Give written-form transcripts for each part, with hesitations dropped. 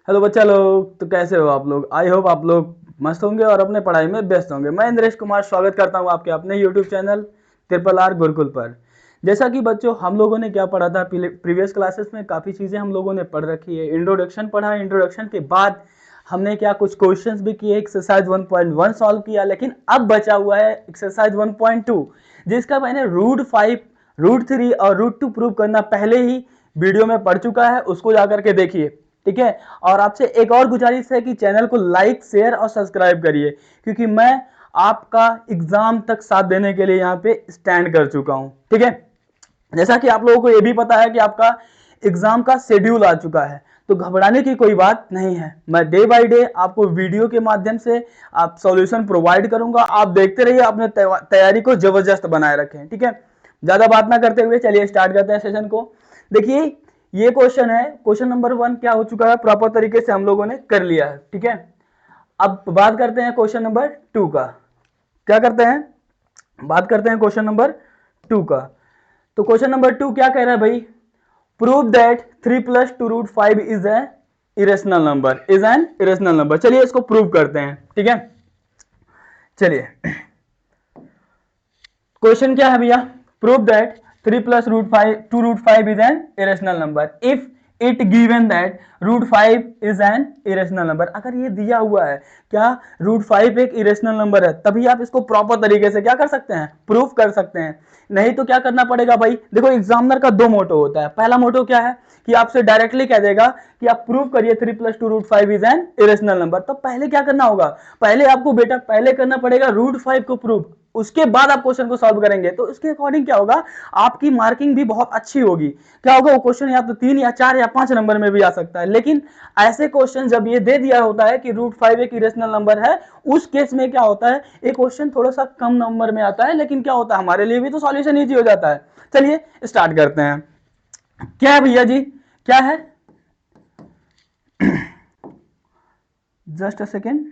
Hello बच्चा लोग, तो कैसे हो आप लोग। आई होप आप लोग मस्त होंगे और अपने पढ़ाई में व्यस्त होंगे। मैं इंद्रेश कुमार स्वागत करता हूं आपके अपने YouTube channel triple R Gurukul पर। जैसा कि बच्चों हम लोगों ने क्या पढ़ा था प्रीवियस क्लासेस में, काफ़ी चीज़ें हम लोगों ने पढ़ रखी है। इंट्रोडक्शन पढ़ा, इंट्रोडक्शन के बाद हमने क्या कुछ क्वेश्चंस भी किए, एक्सरसाइज 1.1 सॉल्व किया। लेकिन अब बचा हुआ है एक्सरसाइज 1.2, जिसका मैंने रूट 5, रूट 3 और रूट 2 प्रूव करना पहले ही वीडियो में पढ़ चुका है। उसको जाकर के देखिए, ठीक है। और आपसे एक और गुजारिश है कि चैनल को लाइक, शेयर और सब्सक्राइब करिए, क्योंकि मैं आपका एग्जाम तक साथ देने के लिए यहाँ पे स्टैंड कर चुका हूँ, ठीक है। जैसा कि आप लोगों को ये भी पता है कि आपका एग्जाम का शेड्यूल आ चुका है, तो घबराने की कोई बात नहीं है। मैं डे बाय डे आपको वीडियो के माध्यम से आप सॉल्यूशन प्रोवाइड करूंगा। आप देखते रहिए, अपने तैयारी को जबरदस्त बनाए रखें, ठीक है। ज्यादा बात ना करते हुए चलिए स्टार्ट करते हैं सेशन को। देखिए, ये क्वेश्चन है, क्वेश्चन नंबर 1 क्या हो चुका है, प्रॉपर तरीके से हम लोगों ने कर लिया है, ठीक है। अब बात करते हैं क्वेश्चन नंबर 2 का। क्या करते हैं, बात करते हैं क्वेश्चन नंबर 2 का। तो क्वेश्चन नंबर 2 क्या कह रहा है भाई, prove that 3 + 2√5 is an irrational number, is an irrational number. चलिए इसको प्रूव करते हैं, ठीक है। चलिए, क्वेश्चन क्या है भैया, prove that 3 + √5 is an irrational number if it given that √5 is an irrational number. अगर ये दिया हुआ है क्या √5 एक इरेशनल नंबर है, तभी आप इसको प्रॉपर तरीके से क्या कर सकते हैं, प्रूफ कर सकते हैं। नहीं तो क्या करना पड़ेगा भाई, देखो एग्जामिनर का 2 मोटो होता है। पहला मोटो क्या है कि आपसे डायरेक्टली कह देगा कि आप प्रूव करिए 3 + 2√5 इज एन इरेशनल नंबर। तो पहले क्या करना होगा, पहले आपको बेटा पहले करना पड़ेगा √5 को प्रूव, उसके बाद आप क्वेश्चन को सॉल्व करेंगे। तो इसके अकॉर्डिंग क्या होगा, आपकी मार्किंग भी बहुत अच्छी होगी। क्या होगा, वो क्वेश्चन या तो 3 या 4 या 5 नंबर में भी आ सकता है। लेकिन ऐसे क्वेश्चन जब ये दे दिया होता है कि √5 एक इरेशनल नंबर है, उस केस में क्या होता है, एक क्वेश्चन थोड़ा सा कम नंबर में आता है, लेकिन क्या होता है, हमारे लिए भी तो सॉल्यूशन इजी हो जाता है। चलिए स्टार्ट करते हैं। क्या है भैया जी, क्या है, जस्ट अ सेकेंड।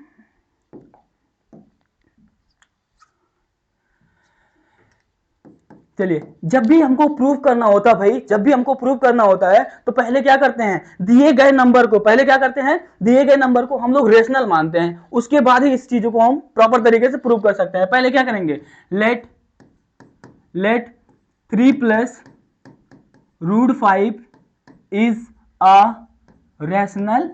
चलिए, जब भी हमको प्रूव करना होता भाई, जब भी हमको प्रूव करना होता है तो पहले क्या करते हैं, दिए गए नंबर को, पहले क्या करते हैं, दिए गए नंबर को हम लोग रेशनल मानते हैं, उसके बाद ही इस चीजों को हम प्रॉपर तरीके से प्रूव कर सकते हैं। पहले क्या करेंगे, let 3 + √5 is a rational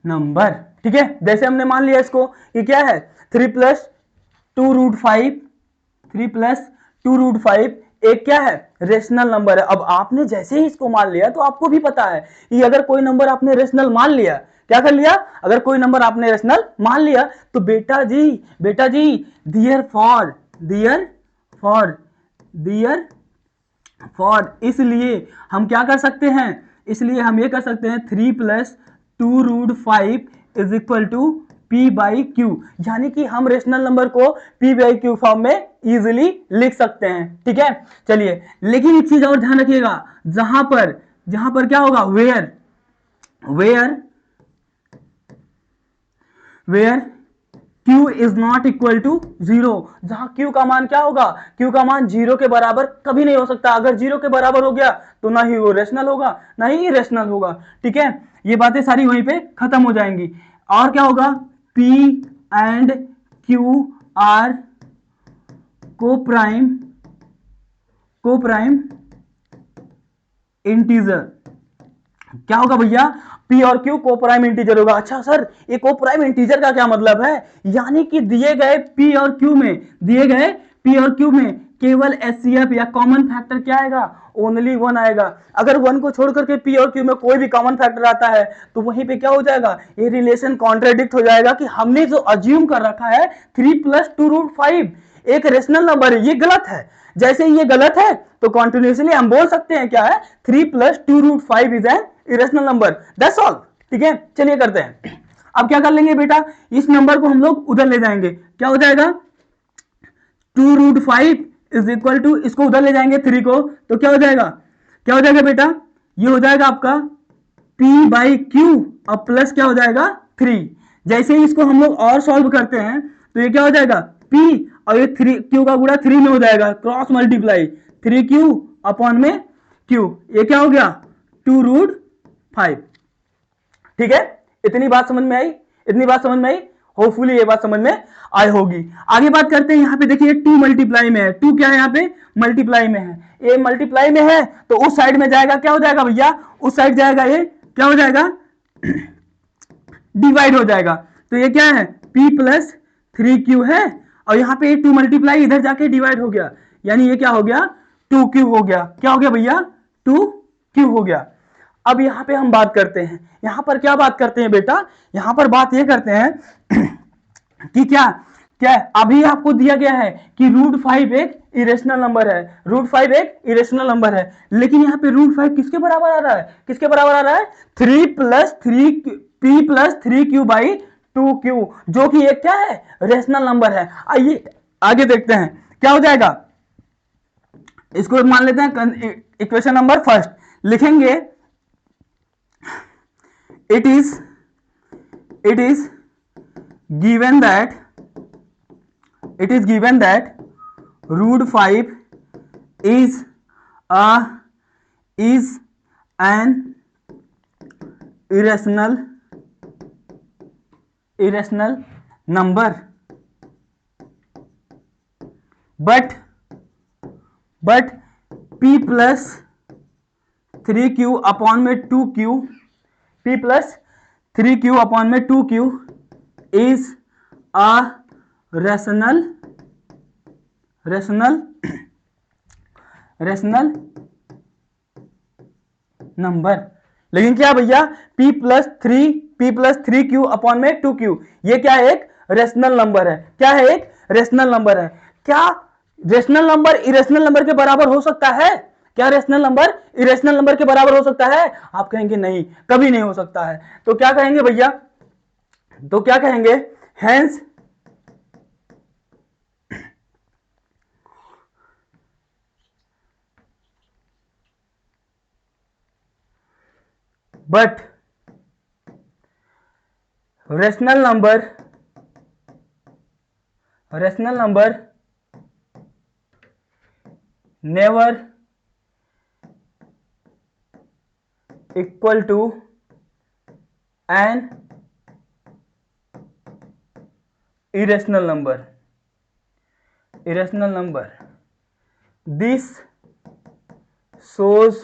number, ठीक है। जैसे हमने मान लिया इसको कि क्या है, 3 + 2√5, 3 + 2√5 एक क्या है, रेशनल नंबर है। अब आपने जैसे ही इसको मान लिया तो आपको भी पता है कि अगर कोई नंबर आपने रेशनल मान लिया, क्या कर लिया, अगर कोई नंबर आपने रेशनल मान लिया तो बेटा जी दियर फॉर इसलिए हम क्या कर सकते हैं, इसलिए हम ये कर सकते हैं 3 + 2√5 इज इक्वल टू P/Q, यानी कि हम रेशनल नंबर को P/Q फॉर्म में इजीली लिख सकते हैं, ठीक है। चलिए, लेकिन एक चीज और ध्यान रखिएगा, जहां पर क्या होगा, where Q is not equal to 0, जहां Q का मान क्या होगा, Q का मान 0 के बराबर कभी नहीं हो सकता। अगर 0 के बराबर हो गया तो ना ही वो रेशनल होगा ना ही इरेशनल होगा, ठीक है। ये बातें सारी वहीं पे खत्म हो जाएंगी। और क्या होगा, P and Q are coprime integer. क्या होगा भैया, P और Q को प्राइम इंटीजर होगा। अच्छा सर, ये को प्राइम इंटीजर का क्या मतलब है, यानी कि दिए गए P और Q में केवल HCF या कॉमन फैक्टर क्या आएगा, ओनली 1 आएगा। अगर 1 को छोड़ करके P और Q में कोई भी कॉमन फैक्टर आता है तो वहीं पे क्या हो जाएगा, ये रिलेशन कॉन्ट्राडिक्ट हो जाएगा कि हमने जो अज्यूम कर रखा है 3 + 2√5 एक रेशनल नंबर है, ये गलत है। जैसे ये गलत है तो कॉन्टिन्यूसली हम बोल सकते हैं क्या है, 3 + 2√5 is an irrational number, that's all, ठीक है। चलिए करते हैं। अब क्या कर लेंगे बेटा, इस नंबर को हम लोग उधर ले जाएंगे, क्या हो जाएगा, 2√5 इज इक्वल टू, इसको उधर ले जाएंगे 3 को, तो क्या हो जाएगा बेटा, ये हो जाएगा आपका P/Q और प्लस क्या हो जाएगा 3। जैसे ही इसको हम लोग और सॉल्व करते हैं तो ये क्या हो जाएगा, P और ये 3 Q का गुणा 3 में हो जाएगा, क्रॉस मल्टीप्लाई 3Q अपॉन में क्यू, ये क्या हो गया 2√5। ठीक है, इतनी बात समझ में आई, इतनी बात समझ में आई, होपफुली ये बात समझ में आई होगी। आगे बात करते हैं, यहाँ पे देखिए 2 मल्टीप्लाई में है, 2 क्या है यहाँ पे मल्टीप्लाई में है, ये मल्टीप्लाई में है तो उस साइड में जाएगा, क्या हो जाएगा भैया उस साइड जाएगा, ये क्या हो जाएगा डिवाइड हो जाएगा। तो ये क्या है p+3q है, और यहाँ पे 2 मल्टीप्लाई इधर जाके डिवाइड हो गया, यानी ये क्या हो गया 2q हो गया। क्या हो गया भैया 2q हो गया। अब यहाँ पे हम बात करते हैं, यहाँ पर क्या बात करते हैं बेटा, यहाँ पर बात ये करते हैं कि क्या क्या अभी आपको दिया गया है कि √5 एक इरेशनल नंबर है, √5 एक इरेशनल नंबर है, लेकिन यहाँ पे √5 किसके बराबर आ रहा है, किसके बराबर आ रहा है 3+p+3q/2q, जो कि एक क्या है रेशनल नंबर है। आइए आगे देखते हैं क्या हो जाएगा, इसको मान लेते हैं इक्वेशन नंबर फर्स्ट, लिखेंगे it is given that √5 is an irrational number, but p+3q/2q p+3q/2q is a rational number. लेकिन क्या भैया p+3q/2q ये क्या है एक रेशनल नंबर है, क्या है एक रेशनल नंबर है। क्या रेशनल नंबर इरेशनल नंबर के बराबर हो सकता है, क्या रेशनल नंबर इरेशनल नंबर के बराबर हो सकता है, आप कहेंगे नहीं कभी नहीं हो सकता है। तो क्या कहेंगे भैया, तो क्या कहेंगे hence but rational number never equal to an irrational number. This shows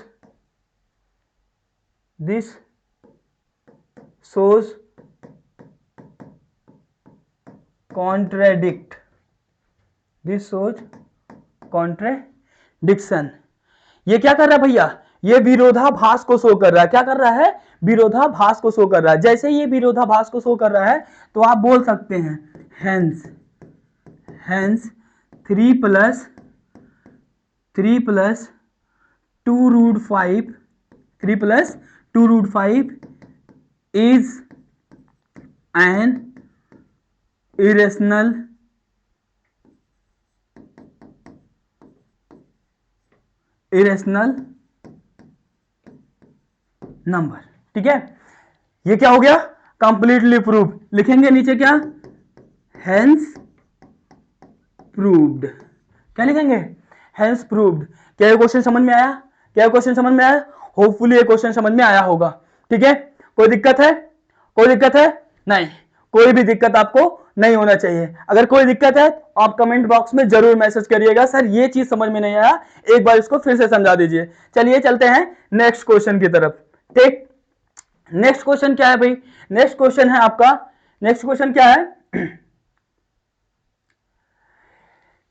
contradiction। ये क्या कर रहा है भैया, ये विरोधाभास को शो कर रहा है, क्या कर रहा है विरोधाभास को शो कर रहा है। जैसे ये विरोधाभास को शो कर रहा है तो आप बोल सकते हैं hence 3+2√5 is an irrational number. ठीक है, ये क्या हो गया कंप्लीटली प्रूव। लिखेंगे नीचे क्या हेंस प्रूव्ड, क्या लिखेंगे हेंस प्रूव्ड। क्या ये क्वेश्चन समझ में आया, क्या क्वेश्चन समझ में आया, होपफुली ये क्वेश्चन समझ में आया होगा। ठीक है, कोई दिक्कत है, कोई दिक्कत है नहीं, कोई भी दिक्कत आपको नहीं होना चाहिए। अगर कोई दिक्कत है तो आप कमेंट बॉक्स में जरूर मैसेज करिएगा, सर ये चीज समझ में नहीं आया, एक बार इसको फिर से समझा दीजिए। चलिए चलते हैं नेक्स्ट क्वेश्चन की तरफ। ठीक, नेक्स्ट क्वेश्चन क्या है भाई, नेक्स्ट क्वेश्चन है आपका, नेक्स्ट क्वेश्चन क्या है,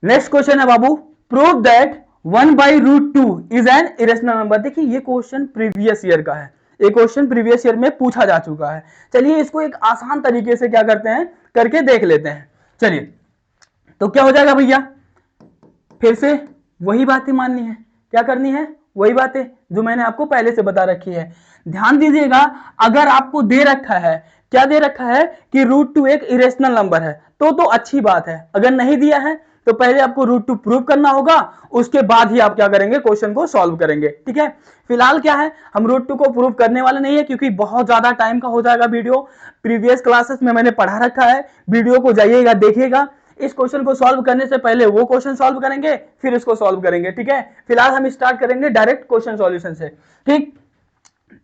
नेक्स्ट क्वेश्चन है बाबू prove that 1/√2 is an irrational number. देखिए ये क्वेश्चन प्रीवियस ईयर का है, ये क्वेश्चन प्रीवियस ईयर में पूछा जा चुका है। चलिए इसको एक आसान तरीके से क्या करते हैं करके देख लेते हैं। चलिए तो क्या हो जाएगा भैया, फिर से वही बातें माननी है, क्या करनी है वही बातें जो मैंने आपको पहले से बता रखी है। ध्यान दीजिएगा, अगर आपको दे रखा है, क्या दे रखा है कि √2 एक इरेशनल नंबर है तो अच्छी बात है। अगर नहीं दिया है तो पहले आपको √2 प्रूव करना होगा, उसके बाद ही आप क्या करेंगे क्वेश्चन को सॉल्व करेंगे। ठीक है, फिलहाल क्या है हम √2 को प्रूव करने वाले नहीं है क्योंकि बहुत ज्यादा टाइम का हो जाएगा वीडियो। प्रीवियस क्लासेस में मैंने पढ़ा रखा है, वीडियो को जाइएगा देखिएगा, इस क्वेश्चन को सॉल्व करने से पहले वो क्वेश्चन सॉल्व करेंगे, फिर इसको सॉल्व करेंगे, ठीक है। फिलहाल हम स्टार्ट करेंगे डायरेक्ट क्वेश्चन सॉल्यूशन से, ठीक।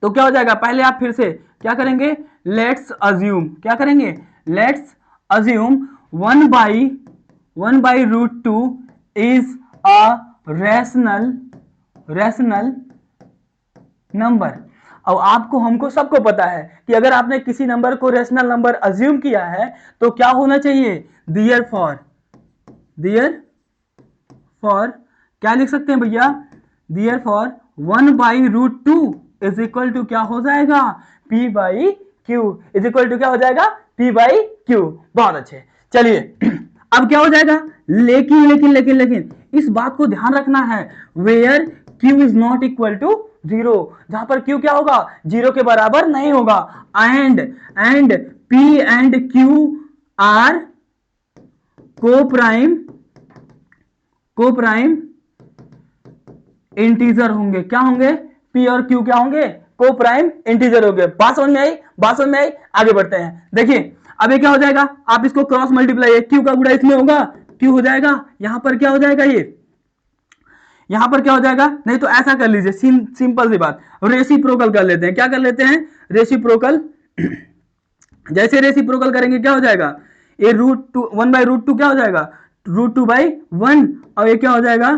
तो क्या हो जाएगा, पहले आप फिर से क्या करेंगे, लेट्स अज्यूम, क्या करेंगे, let's assume 1/√2 is a rational number. अब आपको हमको सबको पता है कि अगर आपने किसी नंबर को रेशनल नंबर अज्यूम किया है तो क्या होना चाहिए, दियर फॉर क्या लिख सकते हैं भैया, दियर फॉर 1/√2 इज इक्वल टू क्या हो जाएगा, P/Q इज इक्वल टू क्या हो जाएगा, P/Q। बहुत अच्छे, चलिए अब क्या हो जाएगा, लेकिन इस बात को ध्यान रखना है, where Q is not equal to 0, जहां पर Q क्या होगा, 0 के बराबर नहीं होगा, and P and Q are coprime integer होंगे, क्या होंगे, P और Q क्या होंगे, को प्राइम इंटीजर होंगे। बात समझ में आई, आगे बढ़ते हैं। देखिए अब ये क्या हो जाएगा, आप इसको क्रॉस मल्टीप्लाई, Q का गुणा इसमें होगा, Q हो जाएगा, यहां पर क्या हो जाएगा, ये यहां पर क्या हो जाएगा, नहीं तो ऐसा कर लीजिए, सिंपल सी बात, रेसिप्रोकल कर लेते हैं, क्या कर लेते हैं, रेसिप्रोकल। जैसे रेसिप्रोकल करेंगे क्या हो जाएगा, ये √2 1/√2 क्या हो जाएगा, √2/1, और ये क्या हो जाएगा,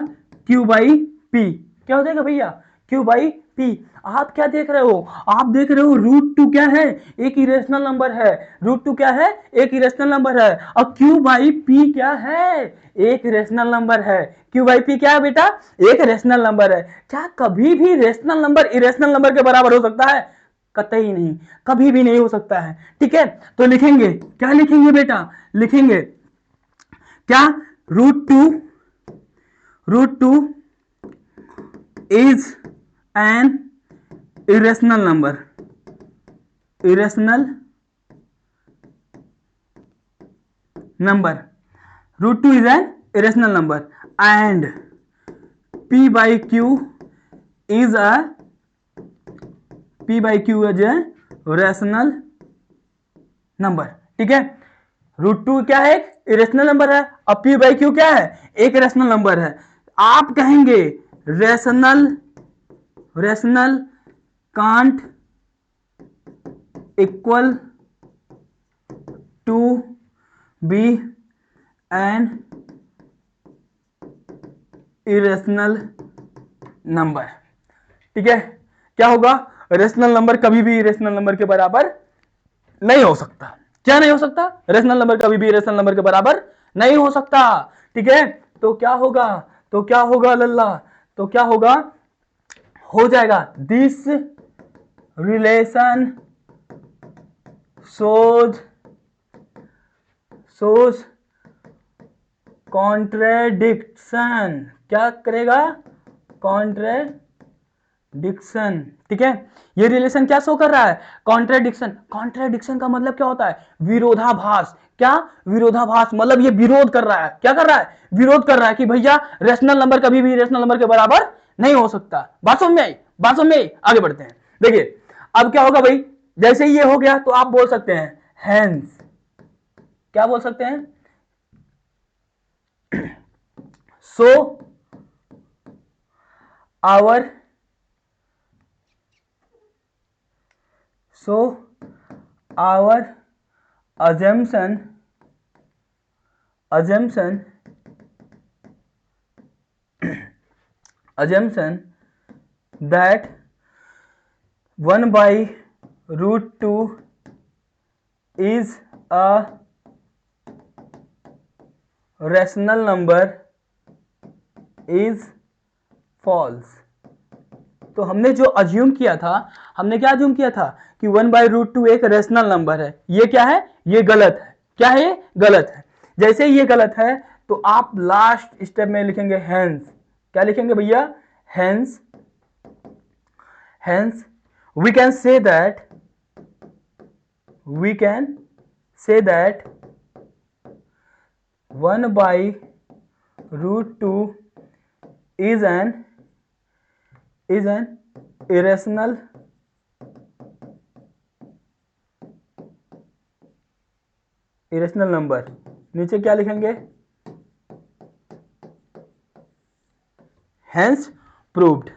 Q/P, क्या हो जाएगा भैया, Q/P। आप क्या देख रहे हो, आप देख रहे हो √2 क्या है, एक इरेशनल नंबर है, √2 क्या है, एक इरेशनल नंबर है, और Q/P क्या है, एक रेशनल नंबर है। Q/P क्या है बेटा, एक रेशनल नंबर है। क्या कभी भी रेशनल नंबर इरेशनल नंबर के बराबर हो सकता है, कतई नहीं, कभी भी नहीं हो सकता है, ठीक है। तो लिखेंगे, क्या लिखेंगे बेटा, लिखेंगे क्या, √2 is an irrational number √2 is an irrational number and P/Q is a rational number, ठीक है। √2 क्या है, इरेशनल नंबर है, और P/Q क्या है, एक रेशनल नंबर है। आप कहेंगे rational can't equal to be an irrational number, ठीक है। क्या होगा, रेशनल नंबर कभी भी इरेशनल नंबर के बराबर नहीं हो सकता, क्या नहीं हो सकता, रेशनल नंबर कभी भी इरेशनल नंबर के बराबर नहीं हो सकता, ठीक है। तो क्या होगा लल्ला, तो क्या होगा, हो जाएगा, दिस रिलेशन shows कॉन्ट्रेडिक्शन, क्या करेगा, कॉन्ट्रेडिक्शन, ठीक है। ये रिलेशन क्या शो कर रहा है, कॉन्ट्रेडिक्शन का मतलब क्या होता है, विरोधाभास, क्या, विरोधाभास, मतलब ये विरोध कर रहा है, क्या कर रहा है, विरोध कर रहा है कि भैया रेशनल नंबर कभी भी रेशनल नंबर के बराबर नहीं हो सकता। बात समझ में आई, आगे बढ़ते हैं। देखिए अब क्या होगा भाई, जैसे ये हो गया तो आप बोल सकते हैं हेंस, क्या बोल सकते हैं, so our assumption that 1/√2 is a rational number is false। तो हमने जो अज्यूम किया था, हमने क्या अज्यूम किया था कि 1/√2 एक रेशनल नंबर है, ये क्या है, ये गलत है, क्या है, ये गलत है। जैसे ये गलत है तो आप लास्ट स्टेप में लिखेंगे हेंस, क्या लिखेंगे भैया, hence we can say that 1/√2 is an irrational number नीचे क्या लिखेंगे, हेंस प्रूव्ड।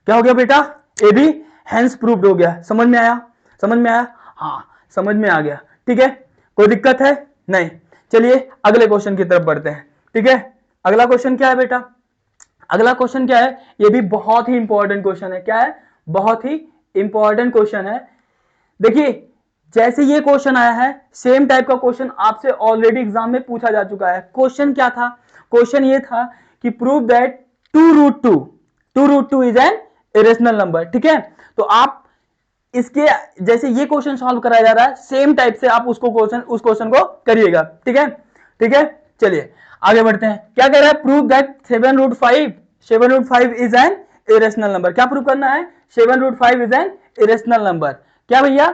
क्या हो गया बेटा, ए भी हेंस प्रूव्ड हो गया। समझ में आया, समझ में आया, हाँ समझ में आ गया। ठीक है, कोई दिक्कत है नहीं। चलिए अगले क्वेश्चन की तरफ बढ़ते हैं। ठीक है, अगला क्वेश्चन क्या है बेटा, अगला क्वेश्चन क्या है, ये भी बहुत ही इंपॉर्टेंट क्वेश्चन है। क्या है, बहुत ही इंपॉर्टेंट क्वेश्चन है। देखिए जैसे ये क्वेश्चन आया है, सेम टाइप का क्वेश्चन आपसे ऑलरेडी एग्जाम में पूछा जा चुका है। क्वेश्चन क्या था, क्वेश्चन ये था कि prove that 2√2 is an irrational number. ठीक है, तो आप इसके जैसे ये क्वेश्चन सॉल्व कराया जा रहा है, सेम टाइप से आप उस क्वेश्चन को करिएगा। ठीक है, ठीक है, चलिए आगे बढ़ते हैं। क्या कह रहा है, prove that 7√5 is an irrational number. क्या प्रूव करना है, 7√5 इज एन इरेशनल नंबर। क्या भैया,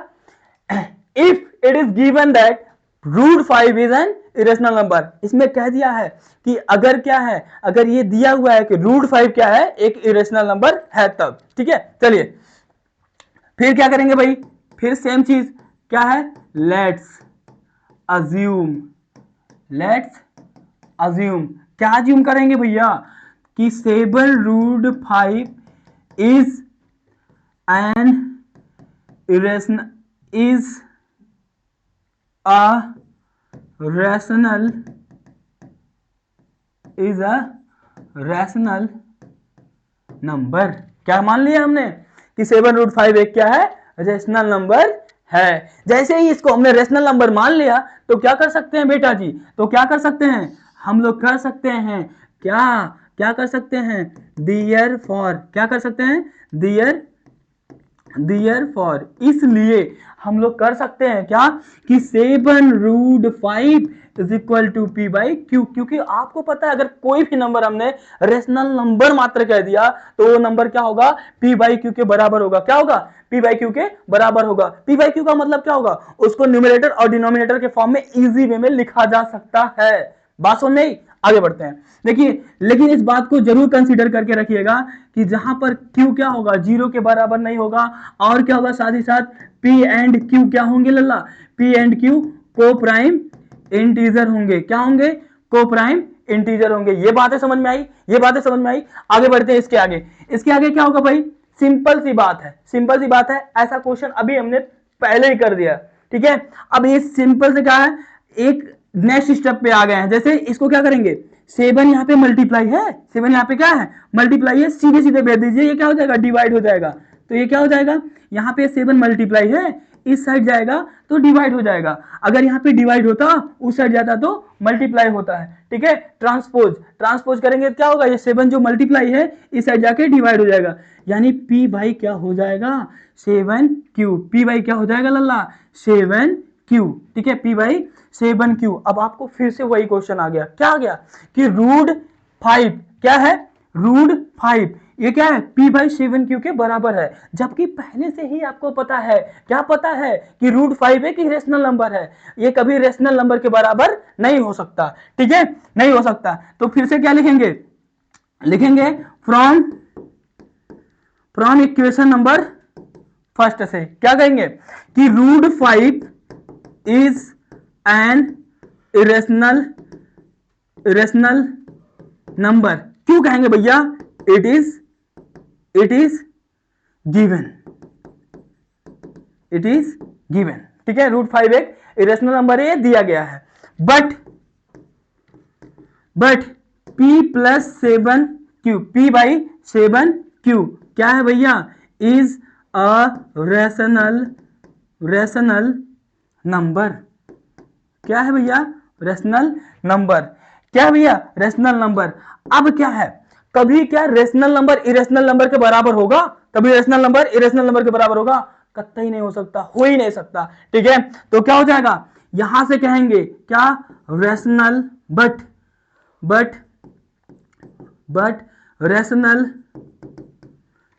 if it is given that √5 is an irrational number. इसमें कह दिया है कि अगर क्या है, अगर ये दिया हुआ है कि √5 क्या है, एक इरेशनल नंबर है तब। ठीक है, चलिए फिर क्या करेंगे भाई, फिर सेम चीज क्या है, लेट्स अज्यूम क्या अज्यूम करेंगे भैया कि 7√5 is an irrational is a rational number. क्या मान लिया हमने कि 7√5 एक क्या है, रेशनल नंबर है। जैसे ही इसको हमने रेशनल नंबर मान लिया तो क्या कर सकते हैं बेटा जी, तो क्या कर सकते हैं हम लोग, कर सकते हैं क्या, क्या कर सकते हैं, दियर फॉर, क्या कर सकते हैं, दियर फॉर, इसलिए हम लोग कर सकते हैं क्या कि 7√5 is equal to P by Q. क्योंकि आपको पता है अगर कोई भी नंबर हमने रेशनल नंबर मात्र कह दिया तो वो नंबर क्या होगा, पी बाई क्यू के बराबर होगा। क्या होगा, पी बाई क्यू के बराबर होगा। पी बाई क्यू का मतलब क्या होगा, उसको न्यूमरेटर और डिनोमिनेटर के फॉर्म में इजी वे में लिखा जा सकता है। बात समझ में आई, आगे बढ़ते हैं। देखिए लेकिन इस बात को जरूर कंसीडर करके रखिएगा कि जहां पर Q क्या होगा, 0 के बराबर नहीं होगा, और क्या होगा साथ ही साथ P एंड Q क्या होंगे लल्ला, P एंड Q को प्राइम इंटीजर होंगे। क्या होंगे, को प्राइम इंटीजर होंगे। ये बातें समझ में आई, ये बातें समझ में आई। आगे बढ़ते हैं इसके आगे, इसके आगे क्या होगा भाई, सिंपल सी बात है, सिंपल सी बात है। ऐसा क्वेश्चन अभी हमने पहले ही कर दिया। ठीक है, अब ये सिंपल से क्या है, एक नेक्स्ट स्टेप पे आ गए हैं। जैसे इसको क्या करेंगे, 7 यहाँ पे मल्टीप्लाई है, 7 यहाँ पे क्या है, मल्टीप्लाई है, सीधे सीधे भेज दीजिए, ये क्या हो जाएगा, डिवाइड हो जाएगा। तो ये क्या हो जाएगा, यहाँ पे 7 मल्टीप्लाई है, इस साइड जाएगा तो डिवाइड हो जाएगा। अगर यहाँ पे डिवाइड होता उस साइड जाता तो मल्टीप्लाई होता है। ठीक है, ट्रांसपोज करेंगे क्या होगा, ये 7 जो मल्टीप्लाई है इस साइड जाके डिवाइड हो जाएगा। यानी P भाई क्या हो जाएगा, 7Q। P भाई क्या हो जाएगा लल्ला, 7Q। ठीक है, P भाई 7Q। अब आपको फिर से वही क्वेश्चन आ गया, क्या आ गया कि √5 क्या है, √5 ये क्या है, P भाई 7Q के बराबर है। जबकि पहले से ही आपको पता है, क्या पता है कि √5 एक रेशनल नंबर है, ये कभी रेशनल नंबर के बराबर नहीं हो सकता। ठीक है, नहीं हो सकता। तो फिर से क्या लिखेंगे, लिखेंगे फ्रॉम इक्वेशन नंबर फर्स्ट से क्या कहेंगे कि √5 इज एन इरेशनल नंबर। क्यों कहेंगे भैया, इट इज गिवन, ठीक है। √5 एक इरेशनल नंबर है, दिया गया है। But P plus 7Q, P by 7Q क्या है भैया, इज अ रेशनल नंबर। क्या है भैया, रेशनल नंबर। क्या है भैया, रेशनल नंबर। अब क्या है, कभी क्या रेशनल नंबर इरेशनल नंबर के बराबर होगा, कभी रेशनल नंबर इरेशनल नंबर के बराबर होगा, कतई नहीं हो सकता, हो ही नहीं सकता। ठीक है, तो क्या हो जाएगा, यहां से कहेंगे क्या, rational but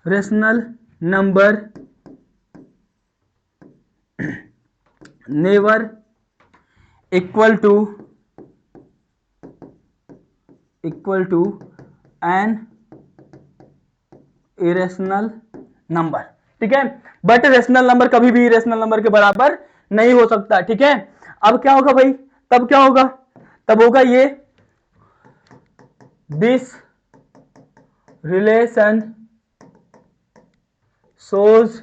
rational number never equal to an irrational number. ठीक है, बट रेशनल नंबर कभी भी इरेशनल नंबर के बराबर नहीं हो सकता। ठीक है, अब क्या होगा भाई, तब क्या होगा, तब होगा ये दिस रिलेशन shows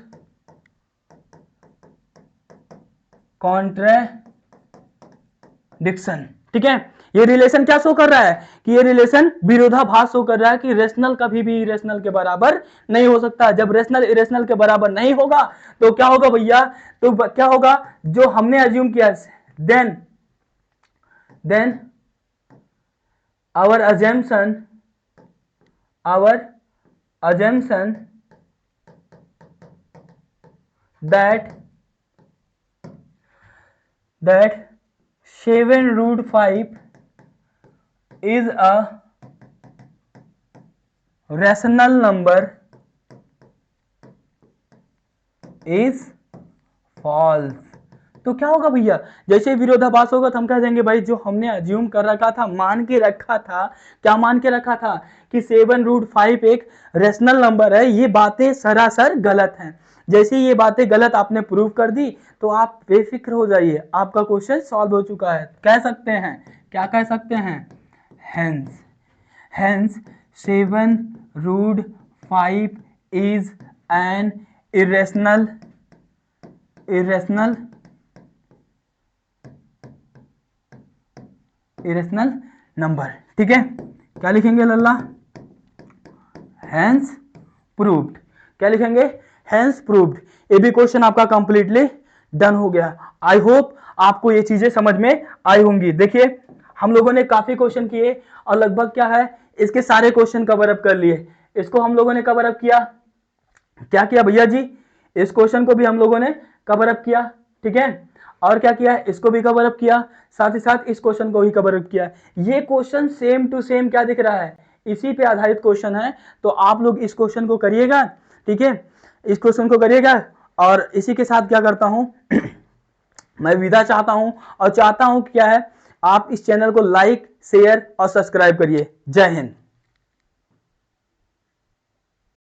कॉन्ट्रडिक्शन। ठीक है, ये रिलेशन क्या शो कर रहा है कि ये रिलेशन विरोधाभास शो कर रहा है कि रेशनल कभी भी इरेशनल के बराबर नहीं हो सकता। जब रेशनल इरेशनल के बराबर नहीं होगा तो क्या होगा भैया, तो क्या होगा, जो हमने अज्यूम किया then our assumption that 7√5 is a rational number is false। तो क्या होगा भैया, जैसे विरोधाभास होगा तो हम कह देंगे भाई जो हमने अज्यूम कर रखा था, मान के रखा था, क्या मान के रखा था कि 7√5 एक रेशनल नंबर है, ये बातें सरासर गलत हैं। जैसे ये बातें गलत आपने प्रूव कर दी तो आप बेफिक्र हो जाइए, आपका क्वेश्चन सॉल्व हो चुका है। कह सकते हैं, क्या कह सकते हैं, hence 7√5 is an irrational number. ठीक है, क्या लिखेंगे लल्ला, हेंस प्रूव्ड। क्या लिखेंगे, हेंस प्रूव्ड। ये भी क्वेश्चन आपका कंप्लीटली डन हो गया। आई होप आपको ये चीजें समझ में आई होंगी। देखिए हम लोगों ने काफी क्वेश्चन किए और लगभग क्या है, इसके सारे क्वेश्चन कवर अप कर लिए। इसको हम लोगों ने कवर अप किया, क्या किया भैया जी, इस क्वेश्चन को भी हम लोगों ने कवर अप किया। ठीक है, और क्या किया, इसको भी कवर अप किया, साथ ही साथ इस क्वेश्चन को भी कवर अप किया। ये क्वेश्चन सेम टू सेम क्या दिख रहा है, इसी पे आधारित क्वेश्चन है। तो आप लोग इस क्वेश्चन को करिएगा। ठीक है, इस क्वेश्चन को करिएगा। और इसी के साथ क्या करता हूं मैं विदा चाहता हूं, और चाहता हूं क्या है, आप इस चैनल को लाइक, शेयर और सब्सक्राइब करिए। जय हिंद।